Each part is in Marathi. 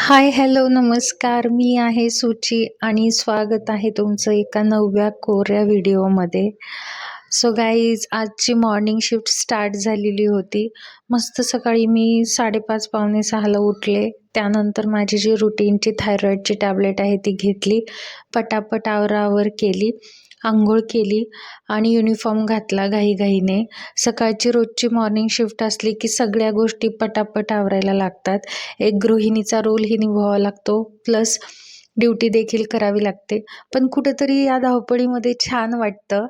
हाय, हॅलो, नमस्कार. मी आहे सुची आणि स्वागत आहे तुमचं एका नव्या कोऱ्या व्हिडिओमध्ये. सो गाईज, आजची मॉर्निंग शिफ्ट स्टार्ट झालेली होती. मस्त सकाळी मी 5:30 पावणे 6ला उठले. त्यानंतर माझी जी रुटीनची थायरॉईडची टॅबलेट आहे ती घेतली. पटापट आवराआवर केली. अंघोळ केली आणि युनिफॉर्म घातला घाईघाईने. सकाळची रोजची मॉर्निंग शिफ्ट असली की सगळ्या गोष्टी पटापट आवरायला लागतात. एक गृहिणीचा रोलही निभवावा लागतो, प्लस ड्युटी देखील करावी लागते. पण कुठेतरी या धावपळीमध्ये छान वाटतं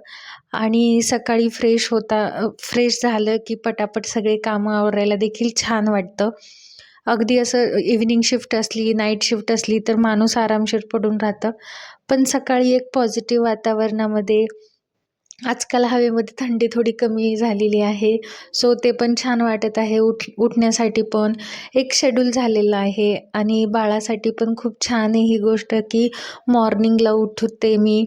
आणि सकाळी फ्रेश झालं की पटापट सगळे कामं आवरायला देखील छान वाटतं. अगदी असं इव्हनिंग शिफ्ट असली, नाईट शिफ्ट असली तर माणूस आरामशीर पडून राहतं. पण सकाळी एक पॉझिटिव्ह वातावरणामध्ये आजकाल हवेमध्ये थंडी थोडी कमी झालेली आहे. सो ते पण छान वाटत आहे. उठण्यासाठी पण एक शेड्यूल झालेलं आहे आणि बाळासाठी पण खूप छान आहे ही गोष्ट की मॉर्निंगला उठते मी.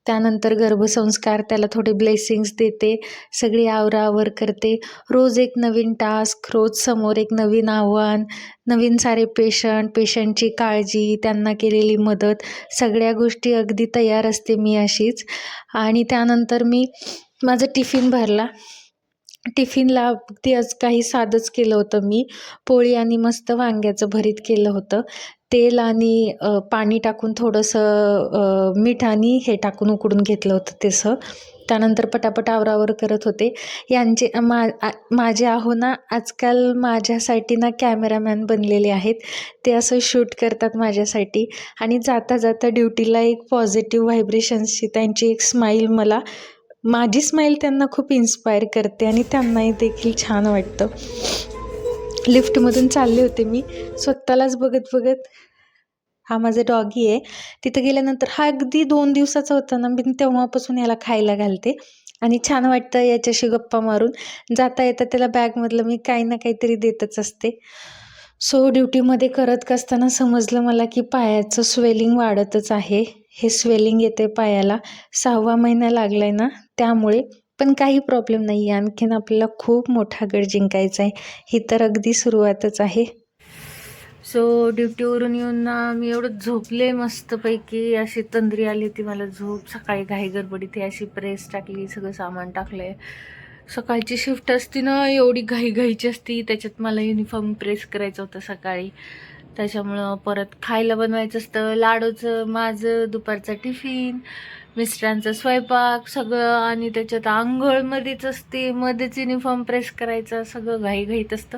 त्यानंतर गर्भसंस्कार, त्याला थोडे ब्लेसिंग्स देते, सगळी आवराआवर करते. रोज एक नवीन टास्क, रोज समोर एक नवीन आव्हान, नवीन सारे पेशंटची काळजी, त्यांना केलेली मदत, सगळ्या गोष्टी अगदी तयार असते मी अशीच. आणि त्यानंतर मी माझा टिफिन भरला. टिफिनला अगदी आज काही साधंच केलं होतं मी. पोळी आणि मस्त वांग्याचं भरीत केलं होतं. तेल आणि पाणी टाकून थोडंसं मीठ आणि हे टाकून उकडून घेतलं होतं तसं. त्यानंतर पटापट आवराआवर करत होते. माझे आहो ना आजकाल माझ्यासाठी ना कॅमेरामॅन बनलेले आहेत. ते असं शूट करतात माझ्यासाठी आणि जाता जाता ड्युटीला एक पॉझिटिव्ह व्हायब्रेशन्सची त्यांची एक माझी स्माईल त्यांना खूप इन्स्पायर करते आणि त्यांनाही देखील छान वाटतं. लिफ्टमधून चालले होते मी, स्वतःलाच बघत बघत. हा माझा डॉगी आहे. तिथं गेल्यानंतर हा अगदी 2 दिवसाचा होता ना, मी तेव्हापासून याला खायला घालते आणि छान वाटतं याच्याशी गप्पा मारून. जाता येता त्याला बॅगमधलं मी काही ना काहीतरी देतच असते. सो ड्युटीमध्ये करत असताना समजलं मला की पायाचं स्वेलिंग वाढतच आहे. हे स्वेलिंग येते पायाला. 6वा महिना लागलाय ना, त्यामुळे. पण काही प्रॉब्लेम नाही आहे. आणखीन आपल्याला खूप मोठा गड जिंकायचा आहे. ही तर अगदी सुरुवातच आहे. सो ड्युटीवरून येऊन ना मी एवढं झोपले मस्तपैकी. अशी तंद्री आली होती मला झोप. सकाळी घाई गडबडीत अशी प्रेस टाकली, सगळं सामान टाकलंय. सकाळची शिफ्ट असती ना, एवढी घाईची असती. त्याच्यात मला युनिफॉर्म प्रेस करायचं होतं सकाळी. त्याच्यामुळं परत खायला बनवायचं असतं, लाडूचं माझं, दुपारचा टिफिन, मिस्टरांचा स्वयंपाक सगळं, आणि त्याच्यात आंघोळमध्येच असते, मध्येच युनिफॉर्म प्रेस करायचा, सगळं घाईत असतं.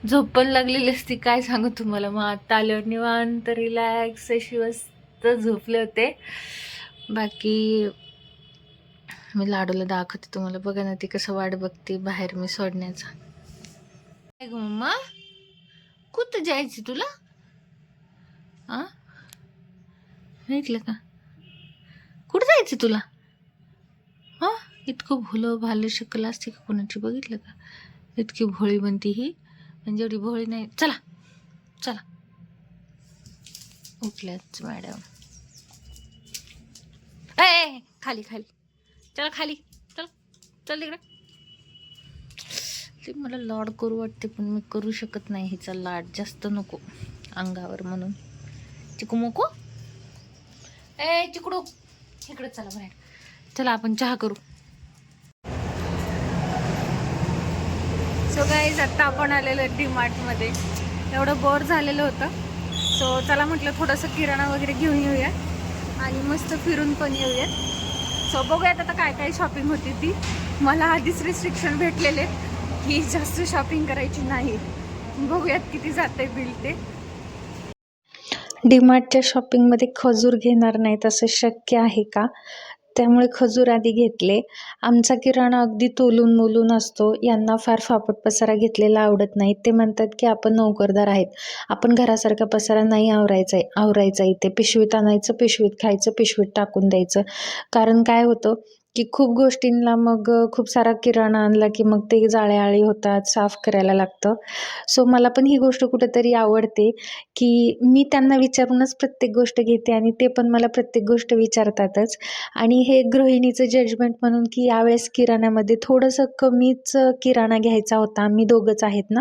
झोप पण लागलेली असती, काय सांगू तुम्हाला. मग आता आल्यावर निवांत रिलॅक्स अशी मस्त झोपले होते. बाकी मी लाडूला दाखवते तुम्हाला, बघा ना ती कसं वाट बघते बाहेर मी सोडण्याचा. काय ग मम्मा, कुठं जायचं तुला? ऐकलं का? कुठं जायचं तुला? इतकं भोलं भालं शिकलं असते का कोणाची, बघितलं का? इतकी भोळी बनती ही, म्हणजे एवढी भोळी नाही. चला चला, उठल्याच मॅडम. ए खाली चला, खाली चल, चल तिकडे. ते मला लाड करू वाटते पण मी करू शकत नाही. हिचा लाड जास्त नको अंगावर, म्हणून. चिकू मोको, चिकडू इकडे चला बाहेर. चला आपण चहा करू. सो गाईज, आत्ता आपण आलेलो DMartमध्ये. एवढं बोर झालेलं होतं. सो चला म्हटलं थोडंसं किराणा वगैरे घेऊन येऊया आणि मस्त फिरून पण येऊयात. सो बघूयात आता काय काय शॉपिंग होती ती. मला आधीच रिस्ट्रिक्शन भेटलेले की जास्त शॉपिंग करायची नाही. बघूयात किती जाते बिल ते. DMartच्या शॉपिंगमध्ये खजूर घेणार नाहीत असं शक्य आहे का? त्यामुळे खजूर आधी घेतले. आमचा किराणा अगदी तोलून मोलून असतो. यांना फार फापट पसारा घेतलेला आवडत नाही. ते म्हणतात की आपण नोकरदार आहेत, आपण घरासारखा पसारा नाही आवरायचा इथे. पिशवीत आणायचं, पिशवीत खायचं, पिशवीत टाकून द्यायचं. कारण काय होतं की खूप गोष्टींना मग खूप सारा किराणा आणला की मग ते जाळ्याआळी होतात, साफ करायला लागतं. सो मला पण ही गोष्ट कुठेतरी आवडते की मी त्यांना विचारूनच प्रत्येक गोष्ट घेते आणि ते पण मला प्रत्येक गोष्ट विचारतातच. आणि हे गृहिणीचं जजमेंट म्हणून की यावेळेस किराण्यामध्ये थोडंसं कमीच किराणा घ्यायचा होता. आम्ही दोघंच आहेत ना,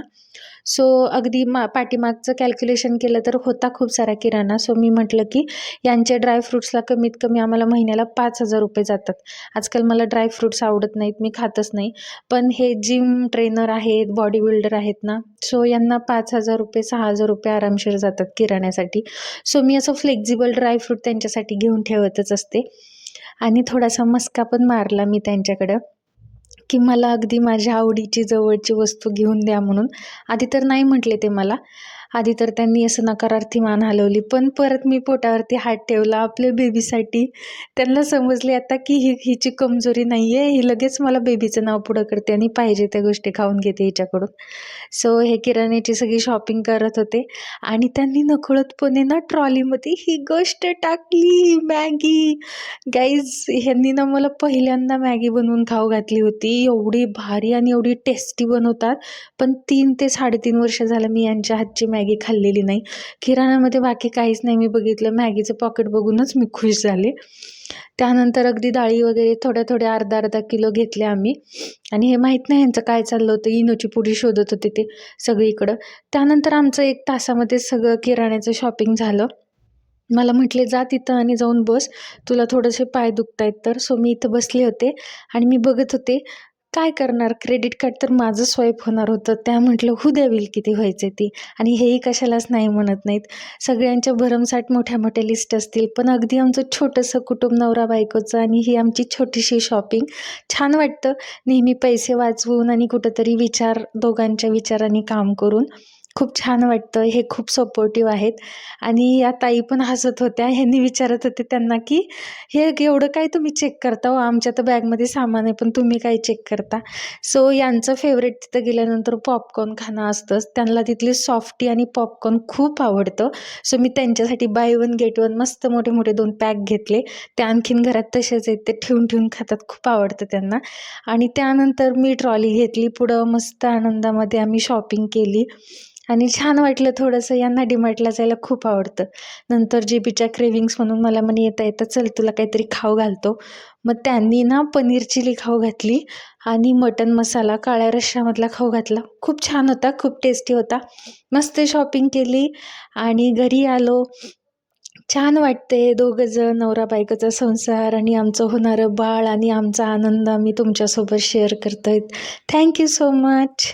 सो अगदी पाठीमागचं कॅल्क्युलेशन केलं तर होता खूप सारा किराणा. सो मी म्हटलं की यांच्या ड्रायफ्रुट्सला कमीत कमी आम्हाला महिन्याला 5,000 रुपये जातात. आजकाल मला ड्रायफ्रुट्स आवडत नाहीत, मी खातच नाही. पण हे जिम ट्रेनर आहेत, बॉडी बिल्डर आहेत ना, सो यांना 5,000 रुपये 6,000 रुपये आरामशीर जातात किराण्यासाठी. सो मी असं फ्लेक्झिबल ड्रायफ्रूट त्यांच्यासाठी घेऊन ठेवतच असते. आणि थोडासा मस्का पण मारला मी त्यांच्याकडं, की मला अगदी माझ्या आवडीची जवळची वस्तू घेऊन द्या म्हणून. आधी तर नाही म्हटले ते मला. आधी तर त्यांनी असं नकारार्थी मान हलवली. पण परत मी पोटावरती हात ठेवला आपल्या बेबीसाठी. त्यांना समजले आता की हिची कमजोरी नाही आहे. ही लगेच मला बेबीचं नाव पुढं करते आणि पाहिजे त्या गोष्टी खाऊन घेते हिच्याकडून. सो हे किराण्याची सगळी शॉपिंग करत होते आणि त्यांनी नकळतपणे ना ट्रॉलीमध्ये ही गोष्ट टाकली, मॅगी. गाईज ह्यांनी ना मला पहिल्यांदा मॅगी बनवून खाऊ घातली होती. एवढी भारी आणि एवढी टेस्टी बनवतात. पण 3 ते 3.5 वर्ष झालं मी यांच्या हातची मॅगी खाल्लेली नाही. किराण्यामध्ये बाकी काहीच नाही मी बघितलं. मॅगीचं पॉकेट बघूनच मी खुश झाले. त्यानंतर अगदी डाळी वगैरे थोड्या अर्धा किलो घेतले आम्ही. आणि हे माहीत नाही यांचं काय चाललं होतं. इनोची पुडी शोधत होते ते सगळीकडं. त्यानंतर आमचं 1 तासामध्ये सगळं किराण्याचं शॉपिंग झालं. मला म्हटले जा तिथं आणि जाऊन बस, तुला थोडेसे पाय दुखतायत तर. सो मी इथं बसले होते आणि मी बघत होते. काय करणार, क्रेडिट कार्ड तर माझं स्वाईप होणार होतं. त्या म्हटलं होऊ द्या बिल किती व्हायचे ती. आणि हेही कशालाच नाही म्हणत नाहीत. सगळ्यांच्या भरमसाठ मोठ्या लिस्ट असतील, पण अगदी आमचं छोटंसं कुटुंब नवरा बायकोचं आणि ही आमची छोटीशी शॉपिंग. छान वाटतं नेहमी पैसे वाचवून आणि कुठंतरी दोघांच्या विचारांनी काम करून. खूप छान वाटतं. हे खूप सपोर्टिव्ह आहेत. आणि या ताई पण हसत होत्या. ह्यांनी विचारत होते त्यांना की हे एवढं काय तुम्ही चेक करता हो, आमच्या तर बॅगमध्ये सामान आहे पण तुम्ही काय चेक करता. सो यांचं फेवरेट तिथं गेल्यानंतर पॉपकॉर्न खाणं असतंच. त्यांना तिथली सॉफ्टी आणि पॉपकॉर्न खूप आवडतं. सो मी त्यांच्यासाठी बाय वन गेट वन मस्त मोठे मोठे 2 पॅक घेतले. ते आणखीन घरात तसेच आहेत, ते ठेवून खातात. खूप आवडतं त्यांना. आणि त्यानंतर मी ट्रॉली घेतली. पुढं मस्त आनंदामध्ये आम्ही शॉपिंग केली आणि छान वाटलं थोडंसं. यांना डीमार्टला जायला खूप आवडतं. नंतर जीबीच्या क्रेविंग्स म्हणून मला म्हणे येता चल तुला काहीतरी खाऊ घालतो. मग त्यांनी ना पनीर चिली खाऊ घातली आणि मटन मसाला काळ्या रश्श्यामधला खाऊ घातला. खूप छान होता, खूप टेस्टी होता. मस्त शॉपिंग केली आणि घरी आलो. छान वाटते. दोघं जण नवरा बायकोचा संसार आणि आमचं होणारं बाळ आणि आमचा आनंद आम्ही तुमच्यासोबत शेअर करतोय. Thank you so much.